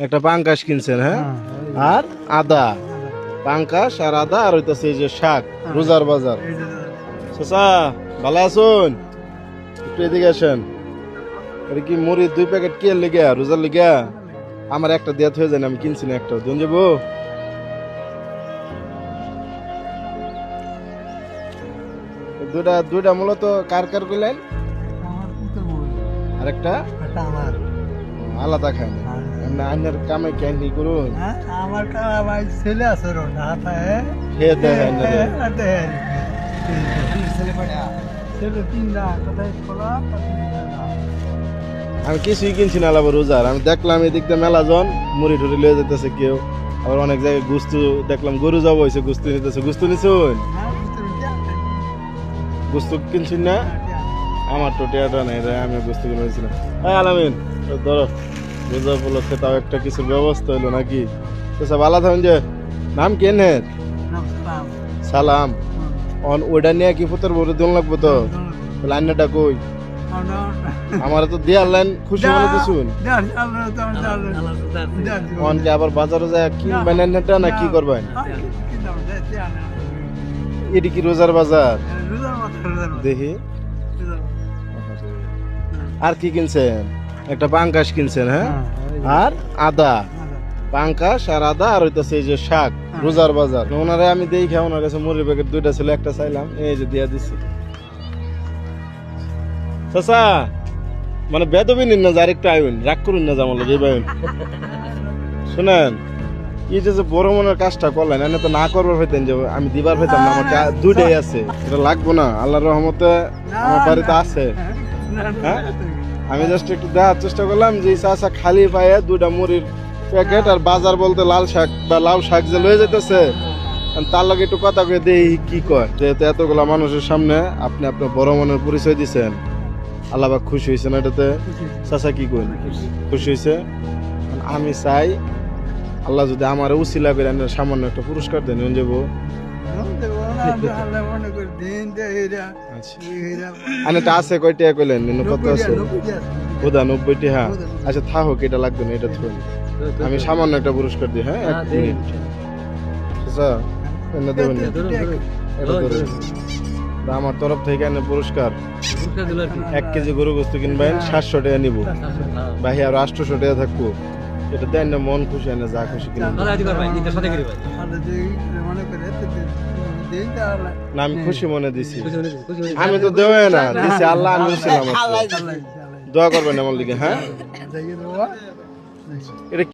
একটা পাঙ্কাশ কিনছেন, হ্যাঁ? আর আদা, পাঙ্কাশ আর আদা আর হইতাছে এই যে শাক, রোজার বাজার। চাচা ভালো আছেন? একটু এদিকে আসেন। এটা কি মুড়ি 2 প্যাকেট কি লেগে রোজার লেগে? আমার একটা দেয়া হয়ে যায় না, আমি কিনছি না একটা। দিন যাবো? দুইটা মূলত কার কার কইলেন? আরেকটা আলাদা খায় না। এমনি আইনের কামে ক্যান্ডি করুন। আমার ভাই ছেলে আছে হে দেখেন ছেলে তিনটা কোথায় খোলা আমি কিছুই কিনছি না আলাবার রোজার। আমি দেখলাম এদিক দিয়ে মেলাজন মুড়ি ঠুড়ি লয়ে যেতেছে কেউ, আবার অনেক জায়গায় গুস্তু দেখলাম, গরু যাবো হয়েছে গুস্তু নিতেছে। গুস্তু নিছুন? গুস্তু কিনছুন না? আমার তো টেয়াটা নাই রে, আমি গুস্তু কিনে হয়েছিলাম। হ্যাঁ আলামিন ধরো, রোজা উপলক্ষে তাও একটা কিছুর ব্যবস্থা হইলো নাকি? তো ভালো থাকুন। যে নাম কেনে? সালাম। ওইটা নিয়ে কি ফুতের বড় দোল লাগবো তো? লাইনটা কই? আমার তো দেয়ার লাইন খুশি মনে দিছুন। অনকে আবার বাজারে যায় কিনবেন না কি করবেন? এটি কি রোজার বাজার? দেখি আর কি কিনছেন? একটা পাঙ্কাশ কিনছেন, হ্যাঁ? আর আদা, পাঙ্কাশ আর আদা আর হইতাছে এই যে শাক, রোজার বাজার। ওনারে আমি দেখি ওনার কাছে মুড়ির প্যাকেট 2টা ছিল, একটা চাইলাম, এই যে দিয়া দিছি। চাচা মানে বেদবি নিন না, যার একটু আইবেন, রাগ করুন না, জামাল ভাইবেন। শুনেন, এই যে বড় মনের কাজটা করলেন, এনে তো না করবার হইতেন যে আমি দিবার হইতাম না। আমার 2টাই আছে, এটা লাগবো না। আল্লাহর রহমতে আমার বাড়িতে আছে, হ্যাঁ? আমি জাস্ট একটু দেখার চেষ্টা করলাম যে চাচা খালি পায়ে 2টা মুড়ির প্যাকেট আর বাজার বলতে লাল শাক বা লাউ শাক যে লয়ে যেতেছে, তার লগে একটু কথা কয়ে দেই কি কয়। যেহেতু এতগুলা মানুষের সামনে আপনি আপনার বড় মনের পরিচয় দিচ্ছেন, আল্লাহ পাক খুশি হয়েছে না এটাতে? চাচা কি কইন? খুশি হয়েছে? আমি চাই আল্লাহ যদি আমার উসিলা করে সামান্য একটা পুরস্কার দেন, যাবো। আচ্ছা আছে কয়টা কইলেন? কত আছে? 90টি। হ্যাঁ আচ্ছা থাকুক, এটা লাগবে না, এটা থুন। আমি সামান্য একটা পুরস্কার দিই, হ্যাঁ? 1 মিনিট। আচ্ছা এনে দেবেন না? এটা ধরে আমার তরফ থেকে এনে পুরস্কার 1 কেজি গরু গোস্ত কিনবেন, 700 টাকা নিব, বাহি আর 800 টাকা থাকবো। এটা দেন না, মন খুশি এনে যা খুশি কিনবেন। না আমি খুশি মনে দিছি, আমি তো দেওয়া না দিছি আল্লাহ, আমি ছিলাম। দোয়া করবেন আমার লিগে, হ্যাঁ? এটা